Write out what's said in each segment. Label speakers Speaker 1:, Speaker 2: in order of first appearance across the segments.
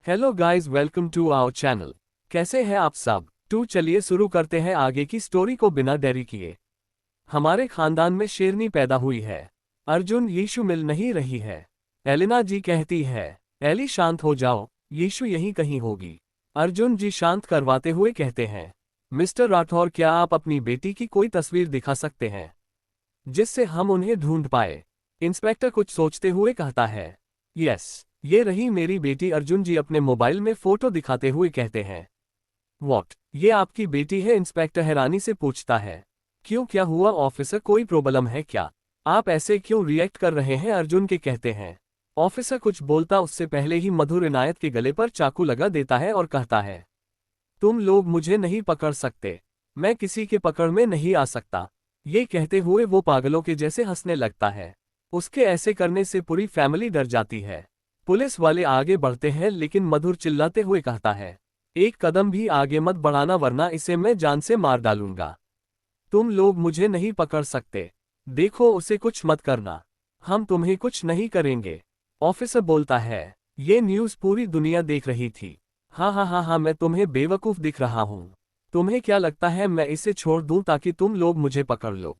Speaker 1: Hello guys, welcome to our channel. कैसे हैं आप सब? चलिए शुरू करते हैं आगे की स्टोरी को बिना देरी किए। हमारे खानदान में शेरनी पैदा हुई है। अर्जुन, यीशु मिल नहीं रही है। एलिना जी कहती है, एली शांत हो जाओ, यीशु यहीं कहीं होगी। अर्जुन जी शांत करवाते हुए कहते हैं, मिस्टर राठौर, क्या आप अपनी बेटी की कोई तस्वीर दिखा सकते हैं जिससे हम उन्हें ढूंढ पाए? इंस्पेक्टर कुछ सोचते हुए कहता है, यस, ये रही मेरी बेटी। अर्जुन जी अपने मोबाइल में फोटो दिखाते हुए कहते हैं, व्हाट, ये आपकी बेटी है? इंस्पेक्टर हैरानी से पूछता है, क्यों, क्या हुआ ऑफिसर, कोई प्रॉब्लम है क्या? आप ऐसे क्यों रिएक्ट कर रहे हैं? अर्जुन के कहते हैं। ऑफिसर कुछ बोलता उससे पहले ही मधुर इनायत के गले पर चाकू लगा देता है और कहता है, तुम लोग मुझे नहीं पकड़ सकते, मैं किसी के पकड़ में नहीं आ सकता। ये कहते हुए वो पागलों के जैसे हंसने लगता है। उसके ऐसे करने से पूरी फैमिली डर जाती है। पुलिस वाले आगे बढ़ते हैं लेकिन मधुर चिल्लाते हुए कहता है, एक कदम भी आगे मत बढ़ाना वरना इसे मैं जान से मार डालूंगा। तुम लोग मुझे नहीं पकड़ सकते, देखो उसे कुछ मत करना, हम तुम्हें कुछ नहीं करेंगे। ऑफिसर बोलता है, ये न्यूज़ पूरी दुनिया देख रही थी। हाँ हाँ हाँ हाँ, मैं तुम्हें बेवकूफ़ दिख रहा हूँ। तुम्हें क्या लगता है मैं इसे छोड़ दूं ताकि तुम लोग मुझे पकड़ लो?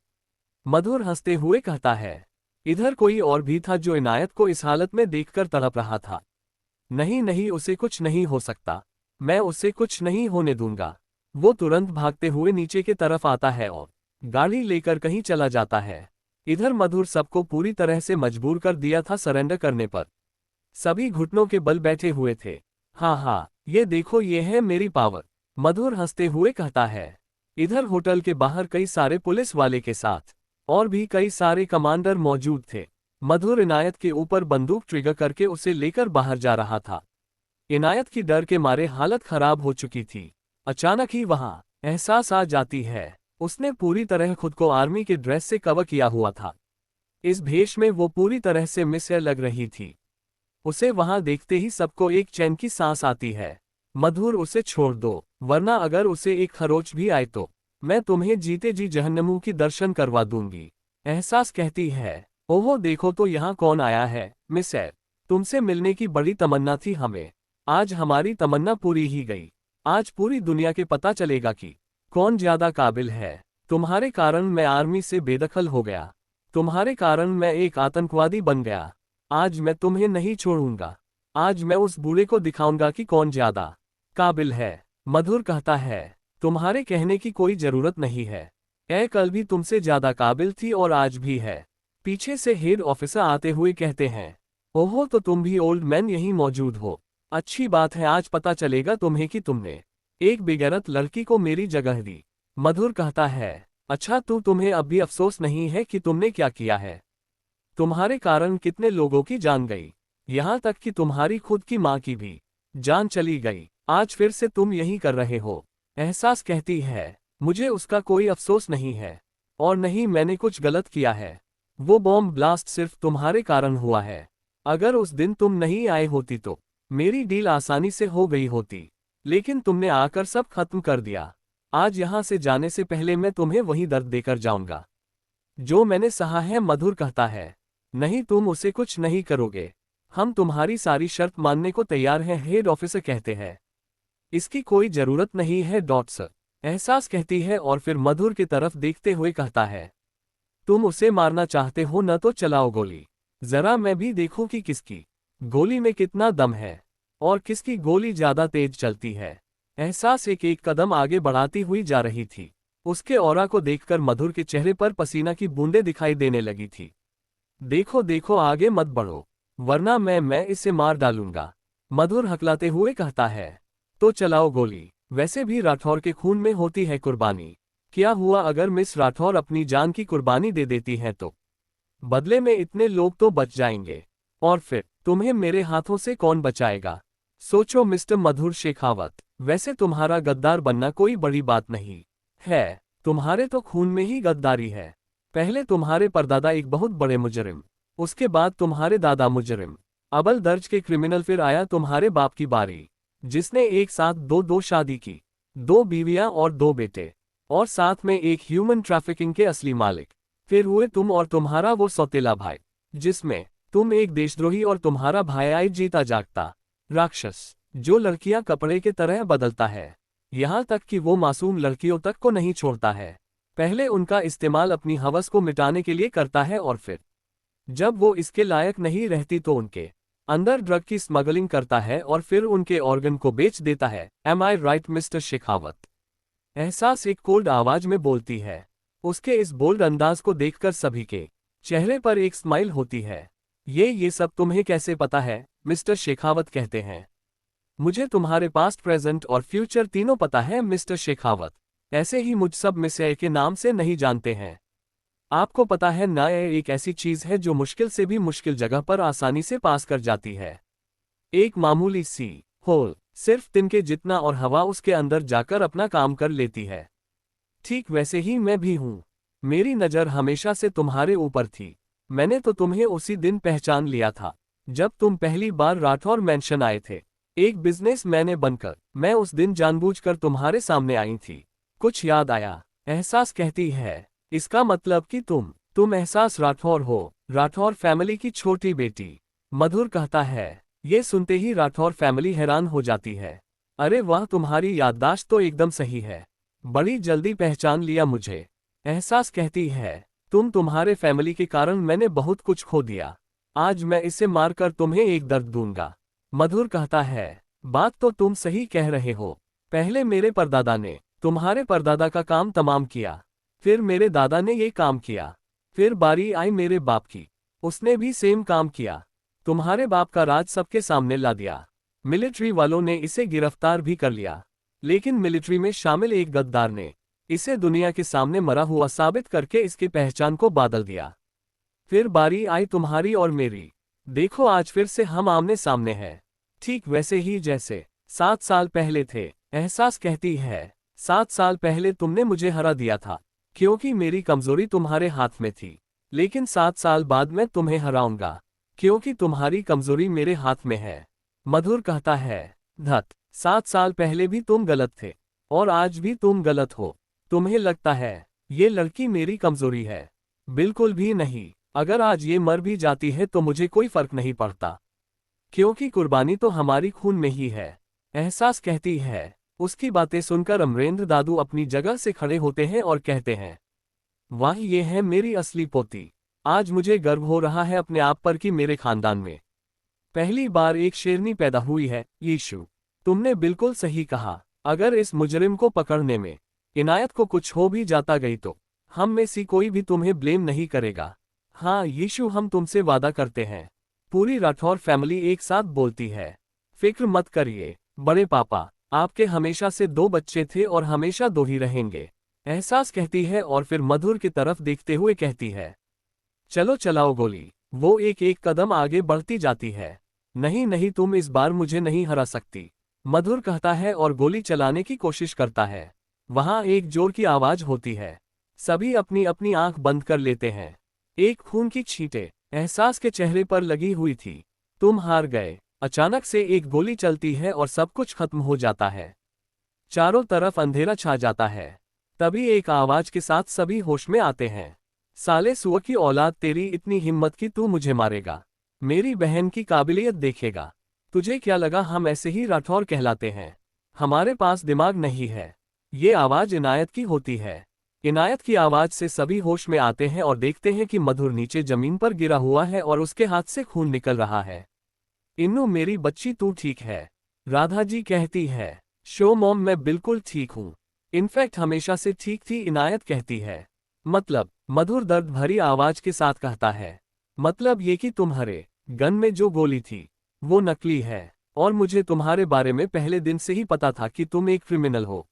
Speaker 1: मधुर हंसते हुए कहता है। इधर कोई और भी था जो इनायत को इस हालत में देखकर तड़प रहा था। नहीं नहीं, उसे कुछ नहीं हो सकता, मैं उसे कुछ नहीं होने दूंगा। वो तुरंत भागते हुए नीचे की तरफ आता है और गाड़ी लेकर कहीं चला जाता है। इधर मधुर सबको पूरी तरह से मजबूर कर दिया था सरेंडर करने पर। सभी घुटनों के बल बैठे हुए थे। हाँ हाँ, ये देखो, ये है मेरी पावर, मधुर हंसते हुए कहता है। इधर होटल के बाहर कई सारे पुलिस वाले के साथ और भी कई सारे कमांडर मौजूद थे। मधुर इनायत के ऊपर बंदूक ट्रिगर करके उसे लेकर बाहर जा रहा था। इनायत की डर के मारे हालत खराब हो चुकी थी। अचानक ही वहां एहसास आ जाती है, उसने पूरी तरह खुद को आर्मी के ड्रेस से कवर किया हुआ था। इस भेष में वो पूरी तरह से मिस्र लग रही थी। उसे वहां देखते ही सबको एक चैन की सांस आती है। मधुर, उसे छोड़ दो, वरना अगर उसे एक खरोच भी आए तो मैं तुम्हें जीते जी जहन्नमों की दर्शन करवा दूंगी। एहसास कहती है, ओहो देखो तो यहाँ कौन आया है। मिस्र, तुमसे मिलने की बड़ी तमन्ना थी हमें, आज हमारी तमन्ना पूरी ही गई। आज पूरी दुनिया के पता चलेगा कि कौन ज्यादा काबिल है। तुम्हारे कारण मैं आर्मी से बेदखल हो गया, तुम्हारे कारण मैं एक आतंकवादी बन गया। आज मैं तुम्हें नहीं छोड़ूंगा, आज मैं उस बूढ़े को दिखाऊंगा कि कौन ज्यादा काबिल है। मधुर कहता है, तुम्हारे कहने की कोई जरूरत नहीं है, कल भी तुमसे ज्यादा काबिल थी और आज भी है। पीछे से हेड ऑफिसर आते हुए कहते हैं, ओहो तो तुम भी ओल्ड मैन यहीं मौजूद हो। अच्छी बात है, आज पता चलेगा तुम्हें कि तुमने एक बेगैरत लड़की को मेरी जगह दी। मधुर कहता है, अच्छा तो तुम्हें अब भी अफसोस नहीं है कि तुमने क्या किया है? तुम्हारे कारण कितने लोगों की जान गई, यहाँ तक कि तुम्हारी खुद की माँ की भी जान चली गई। आज फिर से तुम यही कर रहे हो। एहसास कहती है, मुझे उसका कोई अफसोस नहीं है और नहीं मैंने कुछ गलत किया है। वो बॉम्ब ब्लास्ट सिर्फ तुम्हारे कारण हुआ है। अगर उस दिन तुम नहीं आए होती तो मेरी डील आसानी से हो गई होती, लेकिन तुमने आकर सब खत्म कर दिया। आज यहाँ से जाने से पहले मैं तुम्हें वही दर्द देकर जाऊंगा जो मैंने सहा है। मधुर कहता है, नहीं तुम उसे कुछ नहीं करोगे, हम तुम्हारी सारी शर्त मानने को तैयार हैं। हेड ऑफिसर कहते हैं, इसकी कोई जरूरत नहीं है डॉक्टर, एहसास कहती है और फिर मधुर की तरफ देखते हुए कहता है, तुम उसे मारना चाहते हो न तो चलाओ गोली, जरा मैं भी देखूं कि किसकी गोली में कितना दम है और किसकी गोली ज्यादा तेज चलती है। एहसास एक एक कदम आगे बढ़ाती हुई जा रही थी। उसके ऑरा को देखकर मधुर के चेहरे पर पसीना की बूंदें दिखाई देने लगी थी। देखो देखो, आगे मत बढ़ो वरना मैं इसे मार डालूंगा, मधुर हकलाते हुए कहता है। तो चलाओ गोली, वैसे भी राठौर के खून में होती है कुर्बानी। क्या हुआ अगर मिस राठौर अपनी जान की कुर्बानी दे देती हैं तो बदले में इतने लोग तो बच जाएंगे और फिर तुम्हें मेरे हाथों से कौन बचाएगा? सोचो मिस्टर मधुर शेखावत, वैसे तुम्हारा गद्दार बनना कोई बड़ी बात नहीं है, तुम्हारे तो खून में ही गद्दारी है। पहले तुम्हारे परदादा एक बहुत बड़े मुजरिम, उसके बाद तुम्हारे दादा मुजरिम, अव्वल दर्ज के क्रिमिनल, फिर आया तुम्हारे बाप की बारी जिसने एक साथ दो शादी की, 2 बीवियां और 2 बेटे, और साथ में एक ह्यूमन ट्रैफिकिंग के असली मालिक। फिर हुए तुम और तुम्हारा वो सौतेला भाई जिसमें तुम एक देशद्रोही और तुम्हारा भाई जीता जागता राक्षस। जो लड़कियां कपड़े के तरह बदलता है, यहाँ तक कि वो मासूम लड़कियों तक को नहीं छोड़ता है। पहले उनका इस्तेमाल अपनी हवस को मिटाने के लिए करता है और फिर जब वो इसके लायक नहीं रहती तो उनके अंदर ड्रग की स्मगलिंग करता है और फिर उनके ऑर्गन को बेच देता है। एम आई राइट मिस्टर शेखावत? एहसास एक कोल्ड आवाज में बोलती है। उसके इस बोल्ड अंदाज को देखकर सभी के चेहरे पर एक स्माइल होती है। ये सब तुम्हें कैसे पता है? मिस्टर शेखावत कहते हैं। मुझे तुम्हारे पास्ट, प्रेजेंट और फ्यूचर तीनों पता है मिस्टर शेखावत। ऐसे ही मुझ सब मिस्टर के नाम से नहीं जानते हैं। आपको पता है ना, ये एक ऐसी चीज है जो मुश्किल से भी मुश्किल जगह पर आसानी से पास कर जाती है। एक मामूली सी होल, सिर्फ तिनके जितना, और हवा उसके अंदर जाकर अपना काम कर लेती है। ठीक वैसे ही मैं भी हूं। मेरी नज़र हमेशा से तुम्हारे ऊपर थी। मैंने तो तुम्हें उसी दिन पहचान लिया था जब तुम पहली बार राठौर मैंशन आए थे, एक बिजनेसमैन बनकर। मैं उस दिन जानबूझकर तुम्हारे सामने आई थी। कुछ याद आया? एहसास कहती है। इसका मतलब कि तुम एहसास राठौर हो, राठौर फैमिली की छोटी बेटी। मधुर कहता है। ये सुनते ही राठौर फैमिली हैरान हो जाती है। अरे वाह, तुम्हारी याददाश्त तो एकदम सही है। बड़ी जल्दी पहचान लिया मुझे। एहसास कहती है। तुम्हारे फैमिली के कारण मैंने बहुत कुछ खो दिया। आज मैं इसे मारकर तुम्हें एक दर्द दूंगा। मधुर कहता है। बात तो तुम सही कह रहे हो। पहले मेरे परदादा ने तुम्हारे परदादा का काम तमाम किया, फिर मेरे दादा ने ये काम किया, फिर बारी आई मेरे बाप की, उसने भी सेम काम किया। तुम्हारे बाप का राज सबके सामने ला दिया। मिलिट्री वालों ने इसे गिरफ्तार भी कर लिया, लेकिन मिलिट्री में शामिल एक गद्दार ने इसे दुनिया के सामने मरा हुआ साबित करके इसकी पहचान को बादल दिया। फिर बारी आई तुम्हारी और मेरी। देखो आज फिर से हम आमने सामने हैं, ठीक वैसे ही जैसे 7 साल पहले थे। एहसास कहती है। 7 साल पहले तुमने मुझे हरा दिया था क्योंकि मेरी कमजोरी तुम्हारे हाथ में थी, लेकिन 7 साल बाद मैं तुम्हें हराऊंगा क्योंकि तुम्हारी कमजोरी मेरे हाथ में है। मधुर कहता है। धत, 7 साल पहले भी तुम गलत थे और आज भी तुम गलत हो। तुम्हें लगता है ये लड़की मेरी कमजोरी है? बिल्कुल भी नहीं। अगर आज ये मर भी जाती है तो मुझे कोई फर्क नहीं पड़ता, क्योंकि कुर्बानी तो हमारी खून में ही है। एहसास कहती है। उसकी बातें सुनकर अमरेंद्र दादू अपनी जगह से खड़े होते हैं और कहते हैं, वाह, ये है मेरी असली पोती। आज मुझे गर्व हो रहा है अपने आप पर कि मेरे खानदान में पहली बार एक शेरनी पैदा हुई है। यीशु, तुमने बिल्कुल सही कहा। अगर इस मुजरिम को पकड़ने में इनायत को कुछ हो भी जाता गई तो हम में से कोई भी तुम्हें ब्लेम नहीं करेगा। हाँ यीशु, हम तुमसे वादा करते हैं। पूरी राठौर फैमिली एक साथ बोलती है। फिक्र मत करिए बड़े पापा, आपके हमेशा से 2 बच्चे थे और हमेशा 2 ही रहेंगे। एहसास कहती है और फिर मधुर की तरफ देखते हुए कहती है, चलो चलाओ गोली। वो एक एक कदम आगे बढ़ती जाती है। नहीं नहीं, तुम इस बार मुझे नहीं हरा सकती, मधुर कहता है और गोली चलाने की कोशिश करता है। वहां एक जोर की आवाज होती है। सभी अपनी अपनी आंख बंद कर लेते हैं। एक खून की छींटे एहसास के चेहरे पर लगी हुई थी। तुम हार गए। अचानक से एक गोली चलती है और सब कुछ खत्म हो जाता है। चारों तरफ अंधेरा छा जाता है। तभी एक आवाज के साथ सभी होश में आते हैं। साले सुअर की औलाद, तेरी इतनी हिम्मत कि तू मुझे मारेगा? मेरी बहन की काबिलियत देखेगा? तुझे क्या लगा हम ऐसे ही राठौर कहलाते हैं? हमारे पास दिमाग नहीं है। ये आवाज इनायत की होती है। इनायत की आवाज से सभी होश में आते हैं और देखते हैं कि मधुर नीचे जमीन पर गिरा हुआ है और उसके हाथ से खून निकल रहा है। इन्नू, मेरी बच्ची, तू ठीक है? राधा जी कहती है। शो मॉम, मैं बिल्कुल ठीक हूँ। इनफैक्ट हमेशा से ठीक थी, इनायत कहती है। मतलब? मधुर दर्द भरी आवाज के साथ कहता है। मतलब ये कि तुम्हारे गन में जो गोली थी वो नकली है और मुझे तुम्हारे बारे में पहले दिन से ही पता था कि तुम एक क्रिमिनल हो।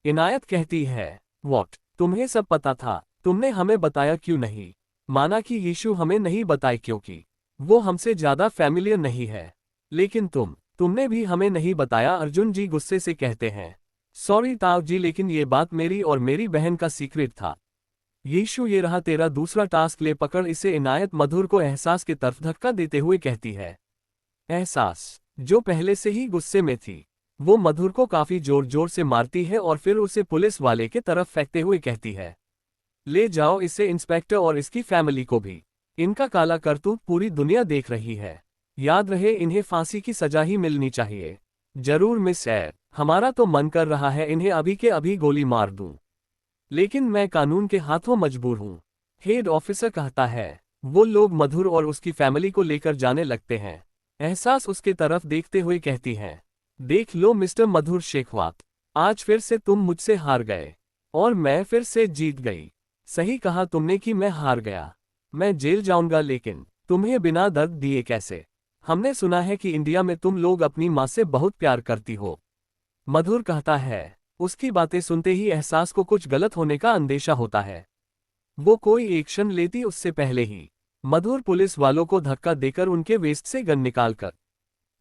Speaker 1: इनायत कहती है। व्हाट? तुम्हें सब पता था? तुमने हमें बताया क्यों नहीं? माना कि यीशु हमें नहीं बताए क्योंकि वो हमसे ज्यादा फैमिलियर नहीं है, लेकिन तुमने भी हमें नहीं बताया, अर्जुन जी गुस्से से कहते हैं। सॉरी ताऊ जी, लेकिन ये बात मेरी और मेरी बहन का सीक्रेट था। यीशु, ये रहा तेरा दूसरा टास्क, ले पकड़ इसे। इनायत मधुर को एहसास की तरफ धक्का देते हुए कहती है। एहसास, जो पहले से ही गुस्से में थी, वो मधुर को काफी जोर जोर से मारती है और फिर उसे पुलिस वाले के तरफ फेंकते हुए कहती है, ले जाओ इसे इंस्पेक्टर और इसकी फैमिली को भी। इनका काला करतूत पूरी दुनिया देख रही है। याद रहे, इन्हें फांसी की सजा ही मिलनी चाहिए। जरूर मिस एर, हमारा तो मन कर रहा है इन्हें अभी के अभी गोली मार दूं। लेकिन मैं कानून के हाथों मजबूर हूं, हेड ऑफिसर कहता है। वो लोग मधुर और उसकी फैमिली को लेकर जाने लगते हैं। एहसास उसके तरफ देखते हुए कहती हैं, देख लो मिस्टर मधुर शेखवात, आज फिर से तुम मुझसे हार गए और मैं फिर से जीत गई। सही कहा तुमने कि मैं हार गया। मैं जेल जाऊंगा लेकिन तुम्हें बिना दर्द दिए कैसे? हमने सुना है कि इंडिया में तुम लोग अपनी माँ से बहुत प्यार करती हो। मधुर कहता है। उसकी बातें सुनते ही एहसास को कुछ गलत होने का अंदेशा होता है। वो कोई एक्शन लेती उससे पहले ही मधुर पुलिस वालों को धक्का देकर उनके वेस्ट से गन निकालकर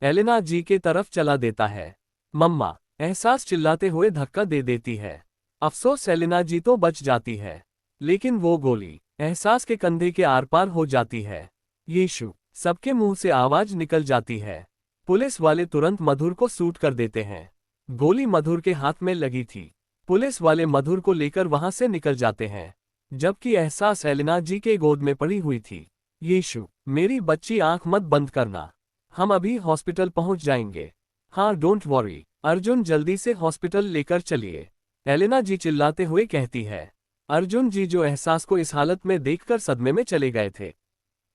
Speaker 1: एलेना जी के तरफ चला देता है। मम्मा, एहसास चिल्लाते हुए धक्का दे देती है। अफसोस एलेना जी तो बच जाती है, लेकिन वो गोली एहसास के कंधे के आर पार हो जाती है। यीशु, सबके मुंह से आवाज निकल जाती है। पुलिस वाले तुरंत मधुर को शूट कर देते हैं। गोली मधुर के हाथ में लगी थी। पुलिस वाले मधुर को लेकर वहां से निकल जाते हैं, जबकि एहसास एलेना जी के गोद में पड़ी हुई थी। यीशु, मेरी बच्ची आंख मत बंद करना, हम अभी हॉस्पिटल पहुंच जाएंगे। हाँ डोंट वॉरी, अर्जुन जल्दी से हॉस्पिटल लेकर चलिए, एलेना जी चिल्लाते हुए कहती है। अर्जुन जी जो एहसास को इस हालत में देखकर सदमे में चले गए थे,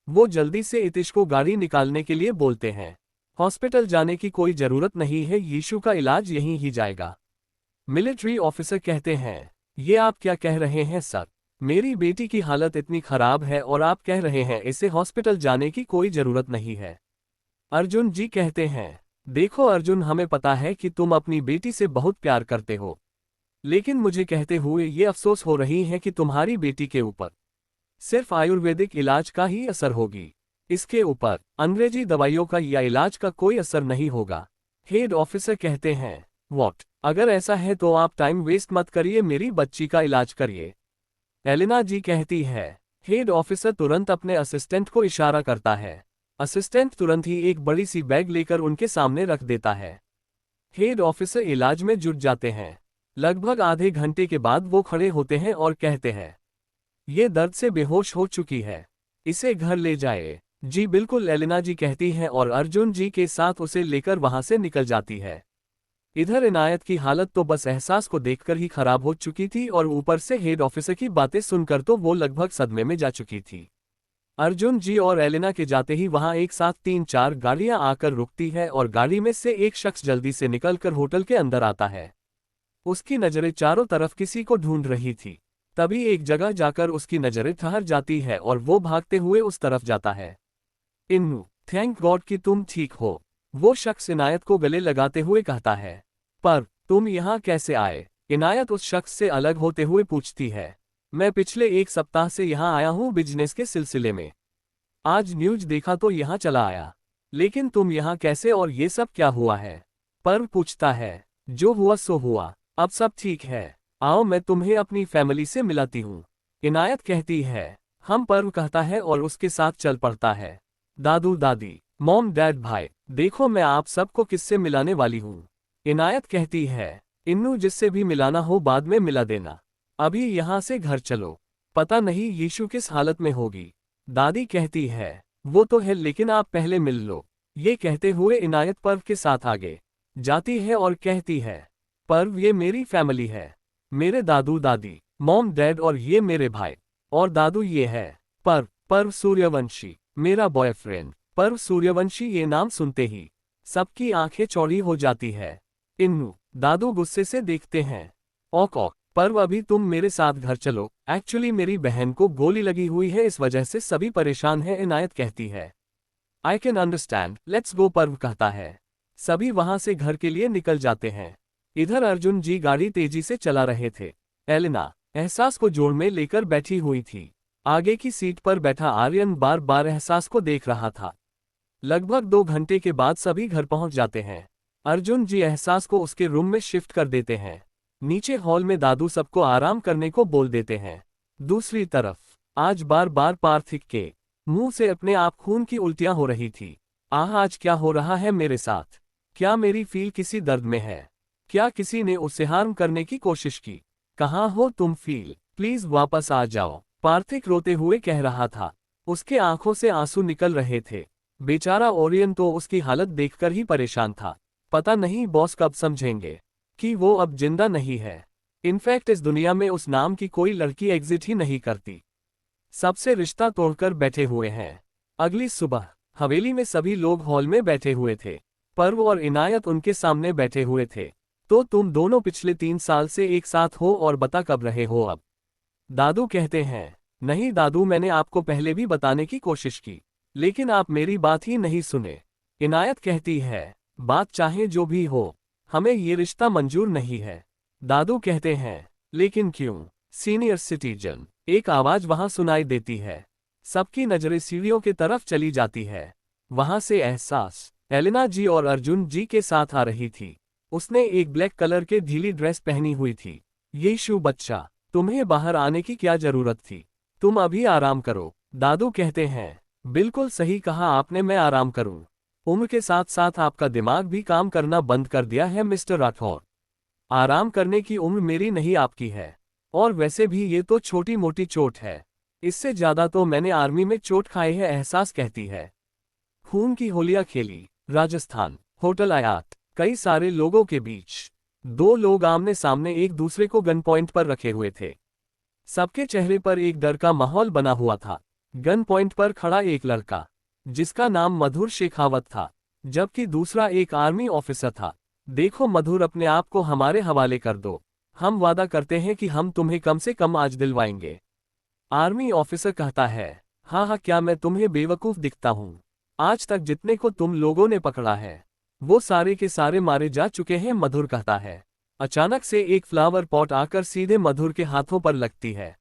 Speaker 1: वो जल्दी से इतिश को गाड़ी निकालने के लिए बोलते हैं। हॉस्पिटल जाने की कोई जरूरत नहीं है, यीशु का इलाज यहीं ही जाएगा। मिलिट्री ऑफिसर कहते हैं, ये आप क्या कह रहे हैं सर? मेरी बेटी की हालत इतनी खराब है और आप कह रहे हैं इसे हॉस्पिटल जाने की कोई जरूरत नहीं है। अर्जुन जी कहते हैं, देखो अर्जुन, हमें पता है कि तुम अपनी बेटी से बहुत प्यार करते हो, लेकिन मुझे कहते हुए ये अफसोस हो रही है कि तुम्हारी बेटी के ऊपर सिर्फ आयुर्वेदिक इलाज का ही असर होगी। इसके ऊपर अंग्रेजी दवाइयों का या इलाज का कोई असर नहीं होगा। हेड ऑफिसर कहते हैं, व्हाट? अगर ऐसा है तो आप टाइम वेस्ट मत करिए, मेरी बच्ची का इलाज करिए। एलेना जी कहती है। हेड ऑफिसर तुरंत अपने असिस्टेंट को इशारा करता है। असिस्टेंट तुरंत ही एक बड़ी सी बैग लेकर उनके सामने रख देता है। हेड ऑफिसर इलाज में जुट जाते हैं। लगभग आधे घंटे के बाद वो खड़े होते हैं और कहते हैं, ये दर्द से बेहोश हो चुकी है, इसे घर ले जाए। जी बिल्कुल, एलेना जी कहती हैं और अर्जुन जी के साथ उसे लेकर वहां से निकल जाती है। इधर इनायत की हालत तो बस एहसास को देखकर ही खराब हो चुकी थी और ऊपर से हेड ऑफिसर की बातें सुनकर तो वो लगभग सदमे में जा चुकी थी। अर्जुन जी और एलेना के जाते ही वहां एक साथ 3-4 गाड़ियां आकर रुकती है और गाड़ी में से एक शख्स जल्दी से निकलकर होटल के अंदर आता है। उसकी नजरें चारों तरफ किसी को ढूंढ रही थी। तभी एक जगह जाकर उसकी नजरें ठहर जाती है और वो भागते हुए उस तरफ जाता है। इन्नू, थैंक गॉड कि तुम ठीक हो, वो शख्स इनायत को गले लगाते हुए कहता है। पर तुम यहाँ कैसे आए? इनायत उस शख्स से अलग होते हुए पूछती है। मैं पिछले 1 सप्ताह से यहाँ आया हूँ बिजनेस के सिलसिले में। आज न्यूज देखा तो यहाँ चला आया। लेकिन तुम यहाँ कैसे और ये सब क्या हुआ है? पर्व पूछता है। जो हुआ सो हुआ, अब सब ठीक है, आओ मैं तुम्हें अपनी फैमिली से मिलाती हूँ, इनायत कहती है। हम पर्व कहता है और उसके साथ चल पड़ता है। दादू दादी, मॉम डैड भाई, देखो मैं आप सबको किससे मिलाने वाली हूँ, इनायत कहती है। इन्नू, जिससे भी मिलाना हो बाद में मिला देना, अभी यहाँ से घर चलो, पता नहीं यीशु किस हालत में होगी। दादी कहती है, वो तो है लेकिन आप पहले मिल लो। ये कहते हुए इनायत पर्व के साथ आगे जाती है और कहती है, पर्व ये मेरी फैमिली है, मेरे दादू दादी, मॉम डैड और ये मेरे भाई और दादू ये है पर्व सूर्यवंशी, मेरा बॉयफ्रेंड। पर्व सूर्यवंशी ये नाम सुनते ही सबकी आंखें चौड़ी हो जाती है। इन्नू, दादू गुस्से से देखते हैं। औक औक, पर्व अभी तुम मेरे साथ घर चलो, एक्चुअली मेरी बहन को गोली लगी हुई है, इस वजह से सभी परेशान हैं, इनायत कहती है। I can understand, let's go, पर्व कहता है। सभी वहां से घर के लिए निकल जाते हैं। इधर अर्जुन जी गाड़ी तेजी से चला रहे थे। एलेना एहसास को जोड़ में लेकर बैठी हुई थी। आगे की सीट पर बैठा आर्यन बार बार एहसास को देख रहा था। लगभग 2 घंटे के बाद सभी घर पहुंच जाते हैं। अर्जुन जी एहसास को उसके रूम में शिफ्ट कर देते हैं। नीचे हॉल में दादू सबको आराम करने को बोल देते हैं। दूसरी तरफ आज बार बार पार्थिक के मुंह से अपने आप खून की उल्टियां हो रही थी। आज क्या हो रहा है मेरे साथ? क्या मेरी फील किसी दर्द में है? क्या किसी ने उसे हार्म करने की कोशिश की? कहाँ हो तुम फील, प्लीज वापस आ जाओ, पार्थिक रोते हुए कह रहा था। उसके आंखों से आंसू निकल रहे थे। बेचारा ओरियन तो उसकी हालत देखकर ही परेशान था। पता नहीं बॉस कब समझेंगे कि वो अब जिंदा नहीं है। इनफैक्ट इस दुनिया में उस नाम की कोई लड़की एग्जिट ही नहीं करती। सबसे रिश्ता तोड़कर बैठे हुए हैं। अगली सुबह हवेली में सभी लोग हॉल में बैठे हुए थे। पर्व और इनायत उनके सामने बैठे हुए थे। तो तुम दोनों पिछले 3 साल से एक साथ हो और बता कब रहे हो अब? दादू कहते हैं, नहीं दादू, मैंने आपको पहले भी बताने की कोशिश की, लेकिन आप मेरी बात ही नहीं सुने। इनायत कहती है, बात चाहे जो भी हो, हमें ये रिश्ता मंजूर नहीं है। दादू कहते हैं, लेकिन क्यों? सीनियर सिटीजन, एक आवाज वहां सुनाई देती है। सबकी नजरें सीढ़ियों की तरफ चली जाती है। वहां से एहसास एलिना जी और अर्जुन जी के साथ आ रही थी। उसने एक ब्लैक कलर के ढीली ड्रेस पहनी हुई थी। यीशु बच्चा, तुम्हें बाहर आने की क्या जरूरत थी? तुम अभी आराम करो। दादू कहते हैं, बिल्कुल सही कहा आपने, मैं आराम करूं। उम्र के साथ साथ आपका दिमाग भी काम करना बंद कर दिया है मिस्टर राठौर। आराम करने की उम्र मेरी नहीं आपकी है। और वैसे भी ये तो छोटी मोटी चोट है, इससे ज्यादा तो मैंने आर्मी में चोट खाई है, एहसास कहती है। खून की होलियां खेली। राजस्थान, होटल आयात। कई सारे लोगों के बीच दो लोग आमने सामने एक दूसरे को गन पॉइंट पर रखे हुए थे। सबके चेहरे पर एक डर का माहौल बना हुआ था। गन पॉइंट पर खड़ा एक लड़का, जिसका नाम मधुर शेखावत था, जबकि दूसरा एक आर्मी ऑफिसर था। देखो मधुर, अपने आप को हमारे हवाले कर दो, हम वादा करते हैं कि हम तुम्हें कम से कम आज दिलवाएंगे। आर्मी ऑफिसर कहता है, हाँ हाँ, क्या मैं तुम्हें बेवकूफ दिखता हूँ? आज तक जितने को तुम लोगों ने पकड़ा है वो सारे के सारे मारे जा चुके हैं, मधुर कहता है। अचानक से एक फ्लावर पॉट आकर सीधे मधुर के हाथों पर लगती है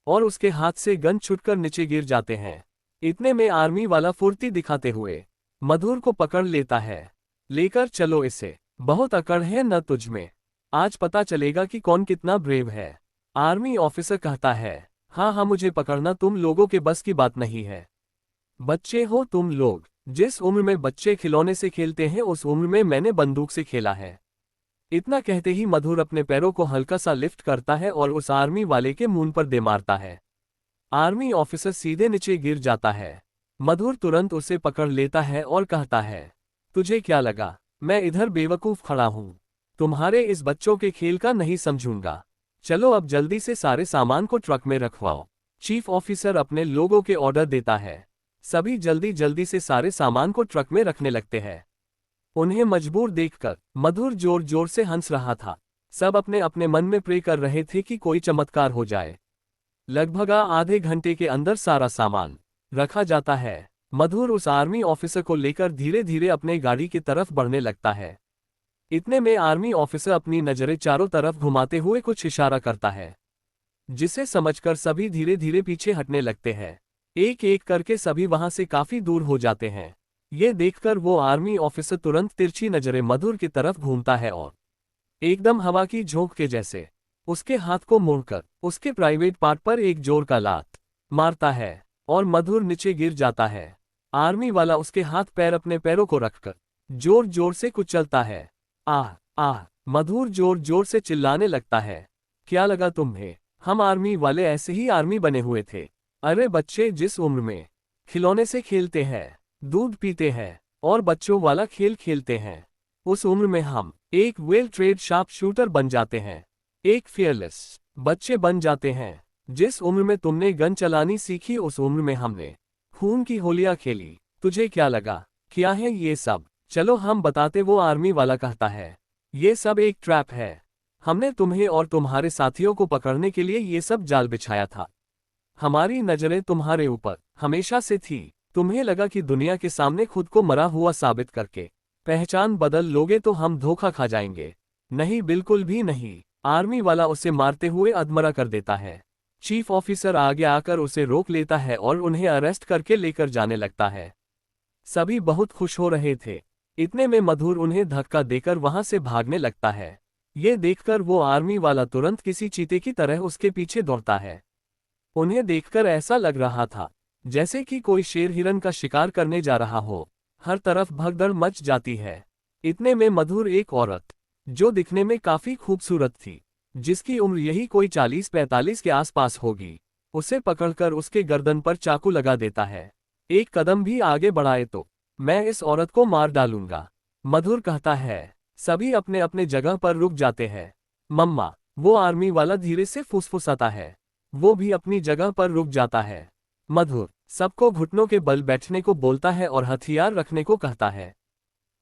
Speaker 1: और उसके हाथ से गन छुटकर नीचे गिर जाते हैं। इतने में आर्मी वाला फुर्ती दिखाते हुए मधुर को पकड़ लेता है। लेकर चलो इसे, बहुत अकड़ है न तुझमें, आज पता चलेगा कि कौन कितना ब्रेव है। आर्मी ऑफिसर कहता है, हाँ हाँ, मुझे पकड़ना तुम लोगों के बस की बात नहीं है। बच्चे हो तुम लोग, जिस उम्र में बच्चे खिलौने से खेलते हैं उस उम्र में मैंने बंदूक से खेला है। इतना कहते ही मधुर अपने पैरों को हल्का सा लिफ्ट करता है और उस आर्मी वाले के मुंह पर दे मारता है। आर्मी ऑफिसर सीधे नीचे गिर जाता है। मधुर तुरंत उसे पकड़ लेता है और कहता है, तुझे क्या लगा मैं इधर बेवकूफ खड़ा हूं? तुम्हारे इस बच्चों के खेल का नहीं समझूंगा। चलो अब जल्दी से सारे सामान को ट्रक में रखवाओ। चीफ ऑफिसर अपने लोगों के ऑर्डर देता है। सभी जल्दी जल्दी से सारे सामान को ट्रक में रखने लगते हैं। उन्हें मजबूर देखकर मधुर जोर जोर से हंस रहा था। सब अपने अपने मन में प्रे कर रहे थे कि कोई चमत्कार हो जाए। लगभग आधे घंटे के अंदर सारा सामान रखा जाता है। मधुर उस आर्मी ऑफिसर को लेकर धीरे धीरे अपने गाड़ी की तरफ बढ़ने लगता है। इतने में आर्मी ऑफिसर अपनी नजरें चारों तरफ घुमाते हुए कुछ इशारा करता है, जिसे समझकर सभी धीरे धीरे पीछे हटने लगते हैं। एक एक करके सभी वहां से काफी दूर हो जाते हैं। ये देखकर वो आर्मी ऑफिसर तुरंत तिरछी नजरें मधुर की तरफ घूमता है और एकदम हवा की झोंक के जैसे उसके हाथ को मोड़कर उसके प्राइवेट पार्ट पर एक जोर का लात मारता है और मधुर नीचे गिर जाता है। आर्मी वाला उसके हाथ पैर अपने पैरों को रखकर जोर जोर से कुचलता है। आह आह, मधुर जोर जोर से चिल्लाने लगता है, क्या लगा तुम्हें? हम आर्मी वाले ऐसे ही आर्मी बने हुए थे। अरे बच्चे, जिस उम्र में खिलौने से खेलते हैं, दूध पीते हैं और बच्चों वाला खेल खेलते हैं, उस उम्र में हम एक वेल ट्रेड शार्प शूटर बन जाते हैं, एक फियरलेस बच्चे बन जाते हैं। जिस उम्र में तुमने गन चलानी सीखी उस उम्र में हमने खून की होलियां खेली। तुझे क्या लगा क्या है ये सब? चलो हम बताते, वो आर्मी वाला कहता है। ये सब एक ट्रैप है। हमने तुम्हें और तुम्हारे साथियों को पकड़ने के लिए ये सब जाल बिछाया था। हमारी नजरें तुम्हारे ऊपर हमेशा से थी। तुम्हें लगा कि दुनिया के सामने खुद को मरा हुआ साबित करके पहचान बदल लोगे तो हम धोखा खा जाएंगे। नहीं, बिल्कुल भी नहीं। आर्मी वाला उसे मारते हुए अधमरा कर देता है। चीफ ऑफिसर आगे आकर उसे रोक लेता है और उन्हें अरेस्ट करके लेकर जाने लगता है। सभी बहुत खुश हो रहे थे। इतने में मधुर उन्हें धक्का देकर वहां से भागने लगता है। ये देखकर वो आर्मी वाला तुरंत किसी चीते की तरह उसके पीछे दौड़ता है। उन्हें देखकर ऐसा लग रहा था जैसे कि कोई शेर हिरन का शिकार करने जा रहा हो। हर तरफ भगदड़ मच जाती है। इतने में मधुर एक औरत, जो दिखने में काफी खूबसूरत थी, जिसकी उम्र यही कोई 40-45 के आसपास होगी, उसे पकड़कर उसके गर्दन पर चाकू लगा देता है। एक कदम भी आगे बढ़ाए तो मैं इस औरत को मार डालूंगा। मधुर कहता है। सभी अपने अपने जगह पर रुक जाते हैं। मम्मा, वो आर्मी वाला धीरे से फुसफुसाता है। वो भी अपनी जगह पर रुक जाता है। मधुर सबको घुटनों के बल बैठने को बोलता है और हथियार रखने को कहता है।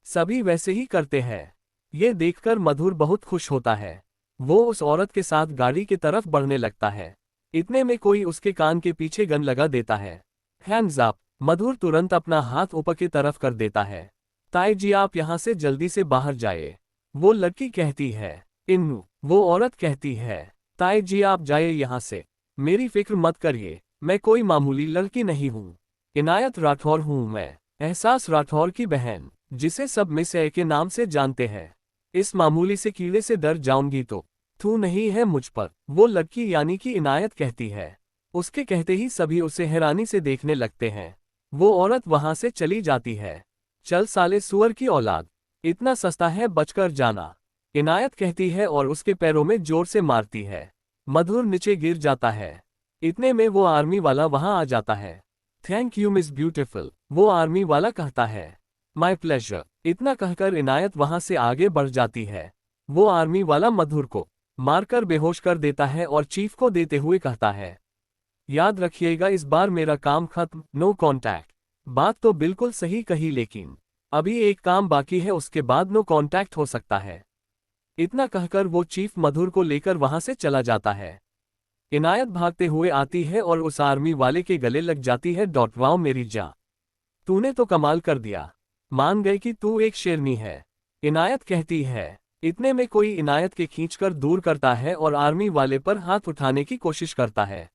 Speaker 1: सभी वैसे ही करते हैं। ये देखकर मधुर बहुत खुश होता है। वो उस औरत के साथ गाड़ी की तरफ बढ़ने लगता है। इतने में कोई उसके कान के पीछे गन लगा देता है। Hands up. मधुर तुरंत अपना हाथ ऊपर की तरफ कर देता है। ताई जी, आप यहाँ से जल्दी से बाहर जाइए, वो लड़की कहती है। इन्नू, वो औरत कहती है। ताई जी, आप जाइए यहाँ से, मेरी फिक्र मत करिए, मैं कोई मामूली लड़की नहीं हूँ। इनायत राठौर हूँ मैं, एहसास राठौर की बहन, जिसे सब मिस ए के नाम से जानते हैं। इस मामूली से कीड़े से डर जाऊंगी तो थू नहीं है मुझ पर, वो लड़की यानी कि इनायत कहती है। उसके कहते ही सभी उसे हैरानी से देखने लगते हैं। वो औरत वहां से चली जाती है। चल साले सुअर की औलाद, इतना सस्ता है बचकर जाना, इनायत कहती है और उसके पैरों में जोर से मारती है। मधुर नीचे गिर जाता है। इतने में वो आर्मी वाला वहां आ जाता है। थैंक यू मिस ब्यूटीफुल, वो आर्मी वाला कहता है। माय प्लेजर, इतना कहकर इनायत वहां से आगे बढ़ जाती है। वो आर्मी वाला मधुर को मारकर बेहोश कर देता है और चीफ को देते हुए कहता है, याद रखिएगा इस बार मेरा काम खत्म, नो कॉन्टैक्ट। बात तो बिल्कुल सही कही, लेकिन अभी एक काम बाकी है, उसके बाद नो कॉन्टैक्ट हो सकता है। इतना कहकर वो चीफ मधुर को लेकर वहां से चला जाता है। इनायत भागते हुए आती है और उस आर्मी वाले के गले लग जाती है। वाओ मेरी जा, तूने तो कमाल कर दिया, मान गए कि तू एक शेरनी है, इनायत कहती है। इतने में कोई इनायत के खींचकर दूर करता है और आर्मी वाले पर हाथ उठाने की कोशिश करता है।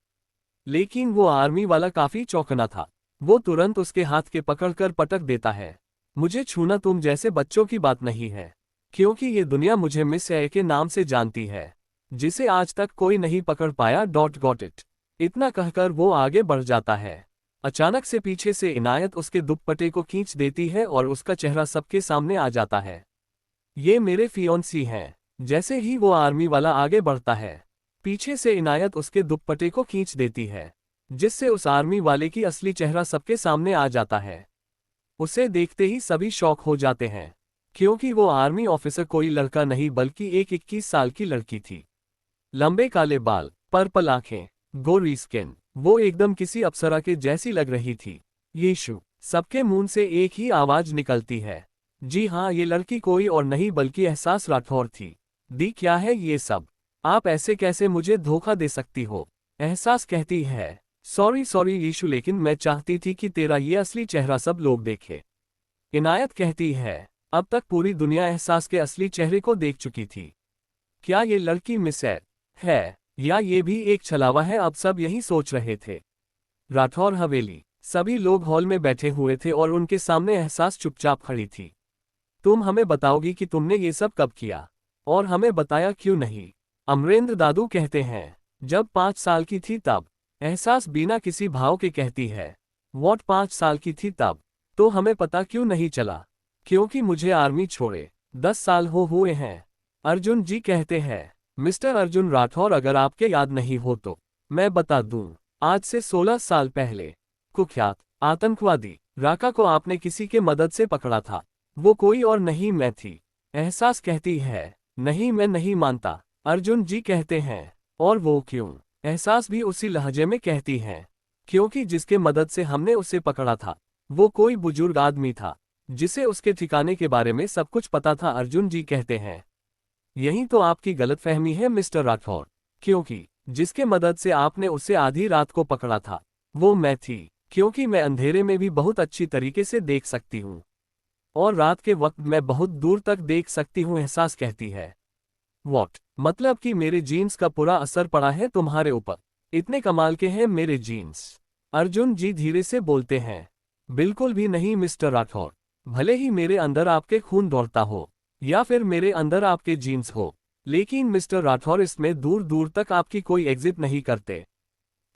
Speaker 1: लेकिन वो आर्मी वाला काफी चौंकना था। वो तुरंत उसके हाथ के पकड़कर पटक देता है। मुझे छूना तुम जैसे बच्चों की बात नहीं है, क्योंकि ये दुनिया मुझे मिस ए के नाम से जानती है, जिसे आज तक कोई नहीं पकड़ पाया। Got it. इतना कहकर वो आगे बढ़ जाता है। अचानक से पीछे से इनायत उसके दुपट्टे को खींच देती है और उसका चेहरा सबके सामने आ जाता है। ये मेरे फियोंसी हैं। जैसे ही वो आर्मी वाला आगे बढ़ता है, पीछे से इनायत उसके दुपट्टे को खींच देती है, जिससे उस आर्मी वाले की असली चेहरा सबके सामने आ जाता है। उसे देखते ही सभी शॉक हो जाते हैं, क्योंकि वो आर्मी ऑफिसर कोई लड़का नहीं बल्कि एक 21 साल की लड़की थी। लंबे काले बाल, पर्पल आंखें, गोरी स्किन, वो एकदम किसी अप्सरा के जैसी लग रही थी। यीशु, सबके मुंह से एक ही आवाज निकलती है। जी हाँ, ये लड़की कोई और नहीं बल्कि एहसास राठौर थी। दी, क्या है ये सब? आप ऐसे कैसे मुझे धोखा दे सकती हो? एहसास कहती है। सॉरी यीशु, लेकिन मैं चाहती थी कि तेरा ये असली चेहरा सब लोग देखे। इनायत कहती है। अब तक पूरी दुनिया एहसास के असली चेहरे को देख चुकी थी। क्या ये लड़की मिस है या ये भी एक छलावा है? अब सब यही सोच रहे थे। राठौर हवेली, सभी लोग हॉल में बैठे हुए थे और उनके सामने एहसास चुपचाप खड़ी थी। तुम हमें बताओगी कि तुमने ये सब कब किया, और हमें बताया क्यों नहीं? अमरेंद्र दादू कहते हैं, जब 5 साल की थी तब। एहसास बिना किसी भाव के कहती है, वॉट 5 साल की थी तब? तो हमें पता क्यों नहीं चला? क्योंकि मुझे आर्मी छोड़े 10 साल हुए हैं। अर्जुन जी कहते हैं, मिस्टर अर्जुन राठौर, अगर आपके याद नहीं हो तो मैं बता दूं, आज से 16 साल पहले कुख्यात आतंकवादी राका को आपने किसी के मदद से पकड़ा था। वो कोई और नहीं, मैं थी। एहसास कहती है, नहीं मैं नहीं मानता। अर्जुन जी कहते हैं, और वो क्यों? एहसास भी उसी लहजे में कहती है, क्योंकि जिसके मदद से हमने उसे पकड़ा था, वो कोई बुजुर्ग आदमी था, जिसे उसके ठिकाने के बारे में सब कुछ पता था। अर्जुन जी कहते हैं, यही तो आपकी गलतफहमी है मिस्टर राठौर, क्योंकि जिसके मदद से आपने उसे आधी रात को पकड़ा था, वो मैं थी। क्योंकि मैं अंधेरे में भी बहुत अच्छी तरीके से देख सकती हूँ, और रात के वक्त मैं बहुत दूर तक देख सकती हूँ। एहसास कहती है, वॉट? मतलब कि मेरे जीन्स का पूरा असर पड़ा है तुम्हारे ऊपर? इतने कमाल के हैं मेरे जीन्स? अर्जुन जी धीरे से बोलते हैं, बिल्कुल भी नहीं मिस्टर राठौर। भले ही मेरे अंदर आपके खून दौड़ता हो या फिर मेरे अंदर आपके जीन्स हो, लेकिन मिस्टर राठौर इसमें दूर दूर तक आपकी कोई एग्जिट नहीं करते,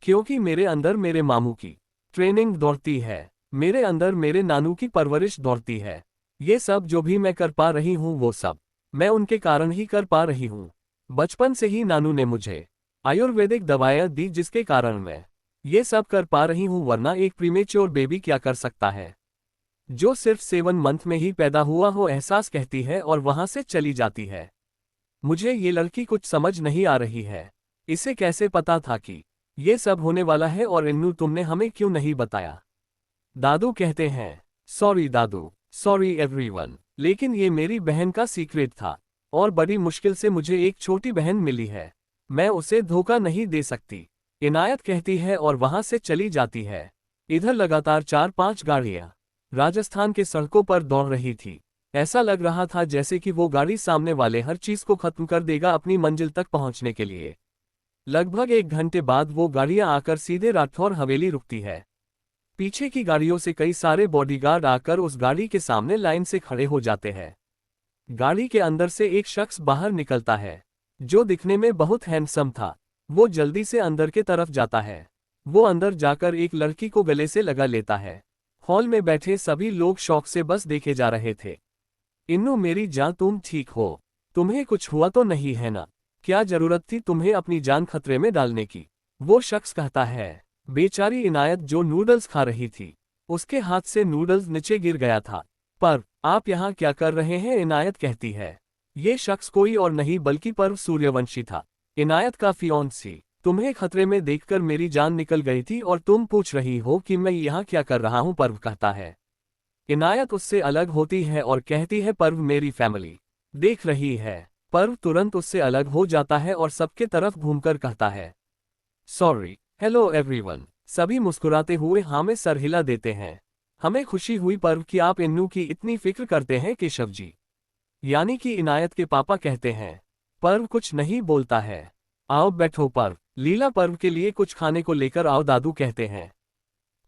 Speaker 1: क्योंकि मेरे अंदर मेरे मामू की ट्रेनिंग दौड़ती है, मेरे अंदर मेरे नानू की परवरिश दौड़ती है। ये सब जो भी मैं कर पा रही हूँ, वो सब मैं उनके कारण ही कर पा रही हूँ। बचपन से ही नानू ने मुझे आयुर्वेदिक दवाएं दी, जिसके कारण मैं ये सब कर पा रही हूँ, वरना एक प्रीमेच्योर बेबी क्या कर सकता है? जो सिर्फ 7 मंथ में ही पैदा हुआ हो, एहसास कहती है और वहां से चली जाती है। मुझे ये लड़की कुछ समझ नहीं आ रही है। इसे कैसे पता था कि ये सब होने वाला है, और इन्नू तुमने हमें क्यों नहीं बताया? दादू कहते हैं, सॉरी दादू, सॉरी एवरीवन, लेकिन ये मेरी बहन का सीक्रेट था और बड़ी मुश्किल से मुझे एक छोटी बहन मिली है। मैं उसे धोखा नहीं दे सकती, इनायत कहती है और वहां से चली जाती है। इधर लगातार 4-5 गाड़ियां राजस्थान के सड़कों पर दौड़ रही थी। ऐसा लग रहा था जैसे कि वो गाड़ी सामने वाले हर चीज को खत्म कर देगा अपनी मंजिल तक पहुंचने के लिए। लगभग 1 घंटे बाद वो गाड़ियां आकर सीधे राठौर हवेली रुकती है। पीछे की गाड़ियों से कई सारे बॉडीगार्ड आकर उस गाड़ी के सामने लाइन से खड़े हो जाते हैं। गाड़ी के अंदर से एक शख्स बाहर निकलता है, जो दिखने में बहुत हैंडसम था। वो जल्दी से अंदर के तरफ जाता है। वो अंदर जाकर एक लड़की को गले से लगा लेता है। हॉल में बैठे सभी लोग शौक से बस देखे जा रहे थे। इन्नू मेरी जान, तुम ठीक हो? तुम्हें कुछ हुआ तो नहीं है ना? क्या जरूरत थी तुम्हें अपनी जान खतरे में डालने की? वो शख्स कहता है। बेचारी इनायत जो नूडल्स खा रही थी, उसके हाथ से नूडल्स नीचे गिर गया था। पर आप यहाँ क्या कर रहे हैं? इनायत कहती है। ये शख्स कोई और नहीं बल्कि पर्व सूर्यवंशी था, इनायत का फियांसी। तुम्हें खतरे में देखकर मेरी जान निकल गई थी और तुम पूछ रही हो कि मैं यहाँ क्या कर रहा हूँ? पर्व कहता है। इनायत उससे अलग होती है और कहती है, पर्व मेरी फैमिली देख रही है। पर्व तुरंत उससे अलग हो जाता है और सबके तरफ घूमकर कहता है, सॉरी, हेलो एवरीवन। सभी मुस्कुराते हुए हाँ में सर हिला देते हैं। हमें खुशी हुई पर्व कि आप इन्नू की इतनी फिक्र करते हैं केशव जी, यानी कि इनायत के पापा कहते हैं। पर्व कुछ नहीं बोलता है। आओ बैठो पर्व, लीला पर्व के लिए कुछ खाने को लेकर आओ, दादू कहते हैं।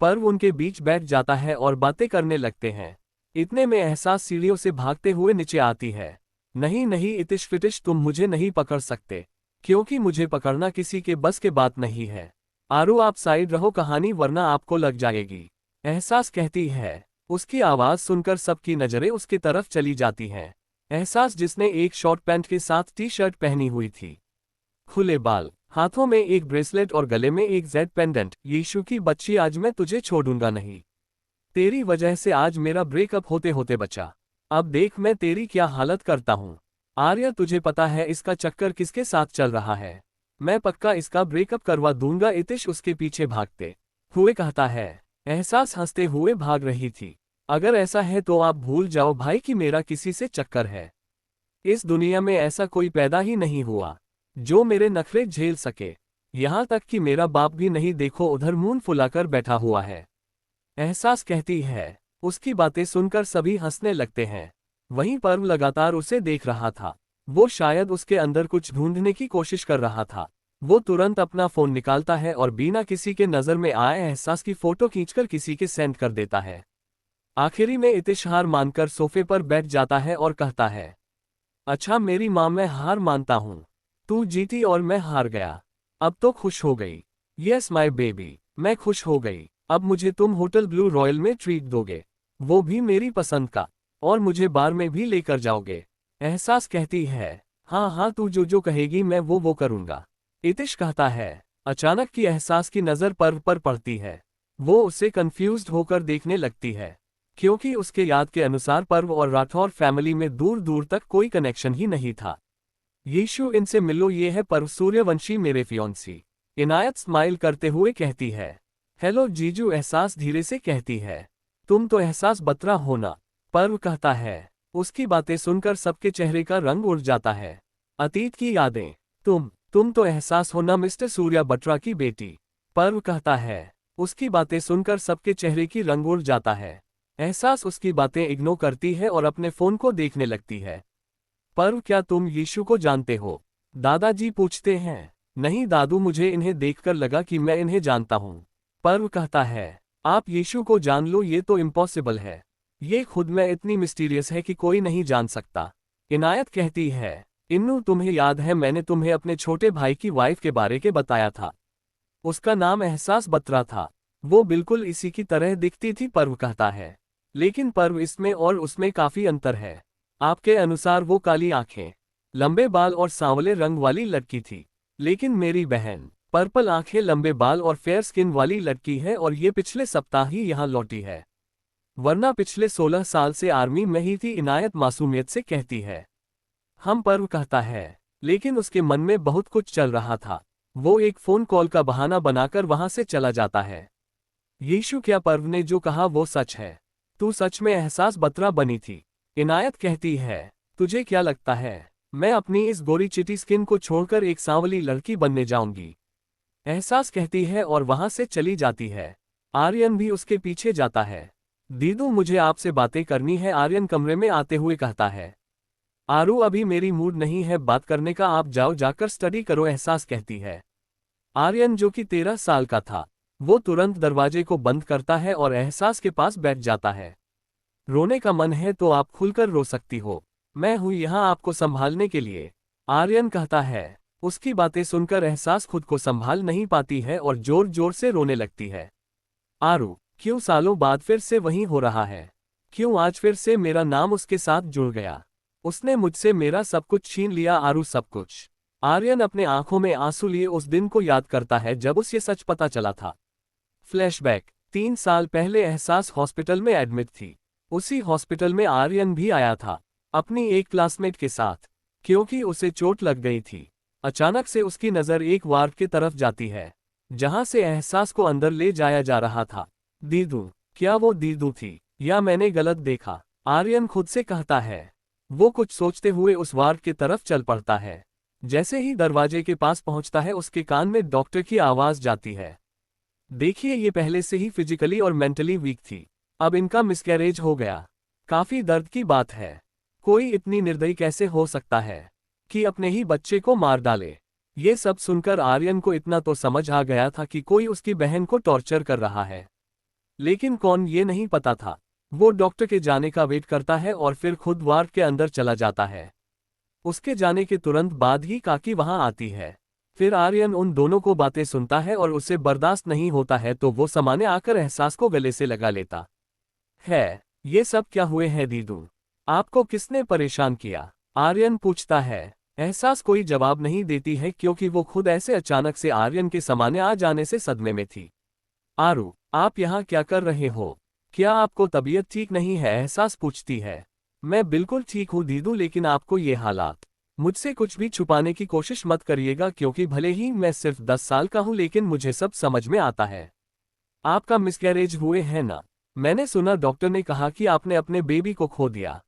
Speaker 1: पर्व उनके बीच बैठ जाता है और बातें करने लगते हैं। इतने में एहसास सीढ़ियों से भागते हुए नीचे आती है। नहीं नहीं इतिश फिटिश, तुम मुझे नहीं पकड़ सकते, क्योंकि मुझे पकड़ना किसी के बस के बात नहीं है। आरू आप साइड रहो कहानी, वरना आपको लग जाएगी, एहसास कहती है। उसकी आवाज सुनकर सबकी नजरें उसकी तरफ चली जाती हैं। एहसास, जिसने एक शॉर्ट पैंट के साथ टी शर्ट पहनी हुई थी, खुले बाल, हाथों में एक ब्रेसलेट और गले में एक जेड पेंडेंट। यीशु की बच्ची, आज मैं तुझे छोड़ूंगा नहीं। तेरी वजह से आज मेरा ब्रेकअप होते होते बचा। अब देख मैं तेरी क्या हालत करता हूँ। आर्या, तुझे पता है इसका चक्कर किसके साथ चल रहा है? मैं पक्का इसका ब्रेकअप करवा दूंगा। इतिश उसके पीछे भागते हुए कहता है। एहसास हंसते हुए भाग रही थी। अगर ऐसा है तो आप भूल जाओ भाई कि मेरा किसी से चक्कर है। इस दुनिया में ऐसा कोई पैदा ही नहीं हुआ जो मेरे नखरे झेल सके। यहां तक कि मेरा बाप भी नहीं। देखो उधर मुंह फुलाकर बैठा हुआ है, एहसास कहती है। उसकी बातें सुनकर सभी हंसने लगते हैं। वहीं पर्व लगातार उसे देख रहा था। वो शायद उसके अंदर कुछ ढूंढने की कोशिश कर रहा था। वो तुरंत अपना फोन निकालता है और बिना किसी के नजर में आए एहसास की फोटो खींचकर किसी के सेंड कर देता है। आखिरी में इतिश हार मानकर सोफे पर बैठ जाता है और कहता है, अच्छा मेरी माँ, मैं हार मानता हूँ। तू जीती और मैं हार गया। अब तो खुश हो गई? यस माय बेबी, मैं खुश हो गई। अब मुझे तुम होटल ब्लू रॉयल में ट्रीट दोगे, वो भी मेरी पसंद का, और मुझे बार में भी लेकर जाओगे? एहसास कहती है, हाँ हाँ, तू जो जो कहेगी मैं वो करूँगा। इतिश कहता है। अचानक की एहसास की नज़र पर्व पर पड़ती है। वो उसे कंफ्यूज्ड होकर देखने लगती है, क्योंकि उसके याद के अनुसार पर्व और राठौर फैमिली में दूर दूर तक कोई कनेक्शन ही नहीं था। यीशु, इनसे मिलो, ये है पर्व सूर्यवंशी, मेरे फियोंसी। इनायत स्माइल करते हुए कहती है। हेलो जीजू, एहसास धीरे से कहती है। तुम तो एहसास बतरा हो ना? पर्व कहता है। उसकी बातें सुनकर सबके चेहरे का रंग उड़ जाता है। अतीत की यादें। तुम तो एहसास हो ना मिस्टर सूर्या बत्रा की बेटी? पर्व कहता है। उसकी बातें सुनकर सबके चेहरे की रंग उड़ जाता है। एहसास उसकी बातें इग्नोर करती है और अपने फोन को देखने लगती है। पर्व, क्या तुम यीशु को जानते हो? दादाजी पूछते हैं। नहीं दादू, मुझे इन्हें देखकर लगा कि मैं इन्हें जानता हूँ। पर्व कहता है। आप यीशु को जान लो, ये तो इम्पॉसिबल है। ये खुद में इतनी मिस्टीरियस है कि कोई नहीं जान सकता। इनायत कहती है। इन्नू, तुम्हें याद है मैंने तुम्हें अपने छोटे भाई की वाइफ के बारे के बताया था? उसका नाम एहसास बत्रा था। वो बिल्कुल इसी की तरह दिखती थी। पर्व कहता है। लेकिन पर्व, इसमें और उसमें काफी अंतर है। आपके अनुसार वो काली आंखें, लंबे बाल और सांवले रंग वाली लड़की थी, लेकिन मेरी बहन पर्पल आंखें, लंबे बाल और फेयर स्किन वाली लड़की है, और ये पिछले सप्ताह ही यहाँ लौटी है। वरना पिछले 16 साल से आर्मी में ही थी, इनायत मासूमियत से कहती है। हम पर्व कहता है, लेकिन उसके मन में बहुत कुछ चल रहा था। वो एक फोन कॉल का बहाना बनाकर वहां से चला जाता है। यीशु, क्या पर्व ने जो कहा वो सच है? तू सच में एहसास बतरा बनी थी। इनायत कहती है, तुझे क्या लगता है मैं अपनी इस गोरी चिटी स्किन को छोड़कर एक सांवली लड़की बनने जाऊंगी? एहसास कहती है और वहां से चली जाती है। आर्यन भी उसके पीछे जाता है। दीदू, मुझे आपसे बातें करनी है, आर्यन कमरे में आते हुए कहता है। आरू, अभी मेरी मूड नहीं है बात करने का, आप जाओ जाकर स्टडी करो, एहसास कहती है। आर्यन, जो कि 13 साल का था, वो तुरंत दरवाजे को बंद करता है और एहसास के पास बैठ जाता है। रोने का मन है तो आप खुलकर रो सकती हो, मैं हूं यहां आपको संभालने के लिए, आर्यन कहता है। उसकी बातें सुनकर एहसास खुद को संभाल नहीं पाती है और जोर जोर से रोने लगती है। आरू, क्यों सालों बाद फिर से वही हो रहा है? क्यों आज फिर से मेरा नाम उसके साथ जुड़ गया? उसने मुझसे मेरा सब कुछ छीन लिया, आरू, सब कुछ। आर्यन अपने आंखों में आंसू लिए उस दिन को याद करता है जब उसे सच पता चला था। फ्लैशबैक, 3 साल पहले एहसास हॉस्पिटल में एडमिट थी। उसी हॉस्पिटल में आर्यन भी आया था, अपनी एक क्लासमेट के साथ, क्योंकि उसे चोट लग गई थी। अचानक से उसकी नज़र एक वार्ड की तरफ जाती है, जहां से एहसास को अंदर ले जाया जा रहा था। दीदू, क्या वो दीदू थी या मैंने गलत देखा? आर्यन खुद से कहता है। वो कुछ सोचते हुए उस वार्ड की तरफ चल पड़ता है। जैसे ही दरवाजे के पास पहुंचता है, उसके कान में डॉक्टर की आवाज जाती है। देखिए, ये पहले से ही फिजिकली और मेंटली वीक थी, अब इनका मिसकैरेज हो गया। काफी दर्द की बात है। कोई इतनी निर्दयी कैसे हो सकता है कि अपने ही बच्चे को मार डाले? ये सब सुनकर आर्यन को इतना तो समझ आ गया था कि कोई उसकी बहन को टॉर्चर कर रहा है, लेकिन कौन ये नहीं पता था। वो डॉक्टर के जाने का वेट करता है और फिर खुद वार्ड के अंदर चला जाता है। उसके जाने के तुरंत बाद ही काकी वहां आती है। फिर आर्यन उन दोनों को बातें सुनता है और उसे बर्दाश्त नहीं होता है तो वो सामने आकर एहसास को गले से लगा लेता है। ये सब क्या हुए हैं दीदू? आपको किसने परेशान किया? आर्यन पूछता है। एहसास कोई जवाब नहीं देती है क्योंकि वो खुद ऐसे अचानक से आर्यन के सामने आ जाने से सदमे में थी। आरू, आप यहाँ क्या कर रहे हो? क्या आपको तबीयत ठीक नहीं है? एहसास पूछती है। मैं बिल्कुल ठीक हूँ दीदू, लेकिन आपको ये हालात, मुझसे कुछ भी छुपाने की कोशिश मत करिएगा, क्योंकि भले ही मैं सिर्फ 10 साल का हूँ लेकिन मुझे सब समझ में आता है। आपका मिसकैरेज हुए है ना? मैंने सुना डॉक्टर ने कहा कि आपने अपने बेबी को खो दिया।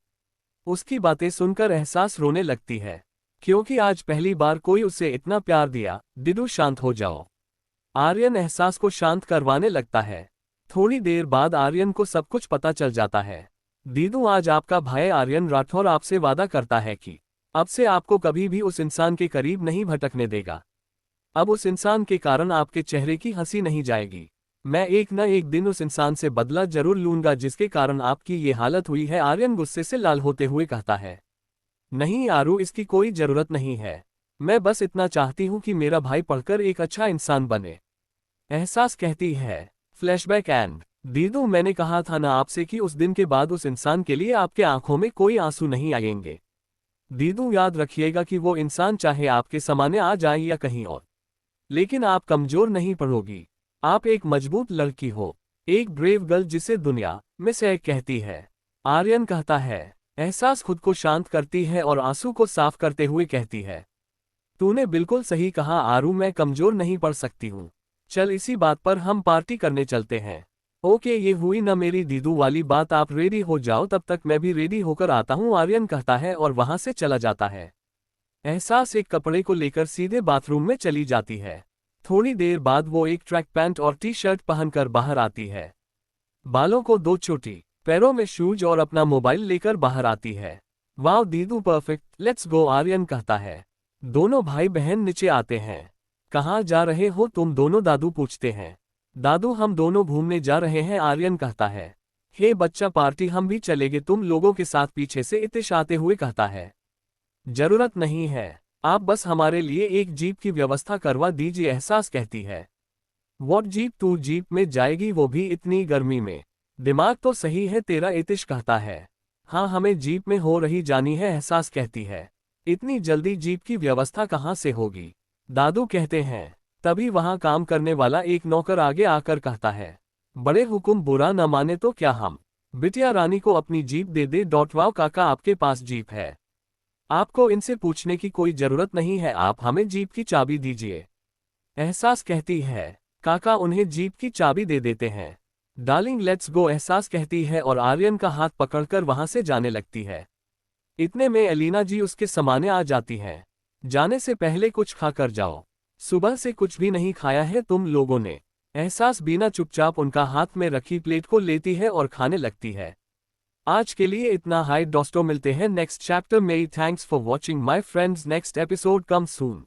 Speaker 1: उसकी बातें सुनकर एहसास रोने लगती है, क्योंकि आज पहली बार कोई उसे इतना प्यार दिया। दीदू, शांत हो जाओ। आर्यन एहसास को शांत करवाने लगता है। थोड़ी देर बाद आर्यन को सब कुछ पता चल जाता है। दीदू, आज आपका भाई आर्यन राठौर आपसे वादा करता है कि अब से आपको कभी भी उस इंसान के करीब नहीं भटकने देगा। अब उस इंसान के कारण आपके चेहरे की हंसी नहीं जाएगी। मैं एक न एक दिन उस इंसान से बदला जरूर लूंगा जिसके कारण आपकी ये हालत हुई है। आर्यन गुस्से से लाल होते हुए कहता है। नहीं आरू, इसकी कोई जरूरत नहीं है। मैं बस इतना चाहती हूँ कि मेरा भाई पढ़कर एक अच्छा इंसान बने, एहसास कहती है। Flashback and. दीदू, मैंने कहा था ना आपसे कि उस दिन के बाद उस इंसान के लिए आपके आंखों में कोई आंसू नहीं आएंगे। दीदू, याद रखिएगा कि वो इंसान चाहे आपके सामने आ जाए या कहीं और, लेकिन आप कमजोर नहीं पड़ोगी। आप एक मजबूत लड़की हो, एक ब्रेव गर्ल जिसे दुनिया में से कहती है, आर्यन कहता है। एहसास खुद को शांत करती है और आंसू को साफ करते हुए कहती है। तूने बिल्कुल सही कहा आरू, मैं कमजोर नहीं पड़ सकती हूँ। चल, इसी बात पर हम पार्टी करने चलते हैं। ओके, ये हुई ना मेरी दीदू वाली बात, आप रेडी हो जाओ, तब तक मैं भी रेडी होकर आता हूँ, आर्यन कहता है और वहां से चला जाता है। एहसास एक कपड़े को लेकर सीधे बाथरूम में चली जाती है। थोड़ी देर बाद वो एक ट्रैक पैंट और टी शर्ट पहनकर बाहर आती है। बालों को 2 चोटी, पैरों में शूज और अपना मोबाइल लेकर बाहर आती है। वाओ दीदू, परफेक्ट, लेट्स गो, आर्यन कहता है। दोनों भाई बहन नीचे आते हैं। कहाँ जा रहे हो तुम दोनों? दादू पूछते हैं। दादू, हम दोनों घूमने जा रहे हैं, आर्यन कहता है। हे बच्चा, पार्टी हम भी चलेंगे तुम लोगों के साथ, पीछे से इतिश आते हुए कहता है। जरूरत नहीं है, आप बस हमारे लिए एक जीप की व्यवस्था करवा दीजिए, एहसास कहती है। What jeep? तू जीप में जाएगी, वो भी इतनी गर्मी में? दिमाग तो सही है तेरा, इतिश कहता है। हाँ, हमें जीप में हो रही जानी है, एहसास कहती है। इतनी जल्दी जीप की व्यवस्था कहाँ से होगी? दादू कहते हैं। तभी वहां काम करने वाला एक नौकर आगे आकर कहता है, बड़े हुकुम बुरा न माने तो क्या हम बिटिया रानी को अपनी जीप दे दे। वाव काका, आपके पास जीप है। आपको इनसे पूछने की कोई जरूरत नहीं है, आप हमें जीप की चाबी दीजिए। एहसास कहती है। काका उन्हें जीप की चाबी दे देते हैं। डार्लिंग लेट्स गो, एहसास कहती है और आर्यन का हाथ पकड़कर वहां से जाने लगती है। इतने में एलिना जी उसके समाने आ जाती हैं। जाने से पहले कुछ खा कर जाओ, सुबह से कुछ भी नहीं खाया है तुम लोगों ने। एहसास बिना चुपचाप उनका हाथ में रखी प्लेट को लेती है और खाने लगती है। आज के लिए इतना। हाय दोस्तों, मिलते हैं नेक्स्ट चैप्टर में। Thanks for watching my friends, next episode come soon.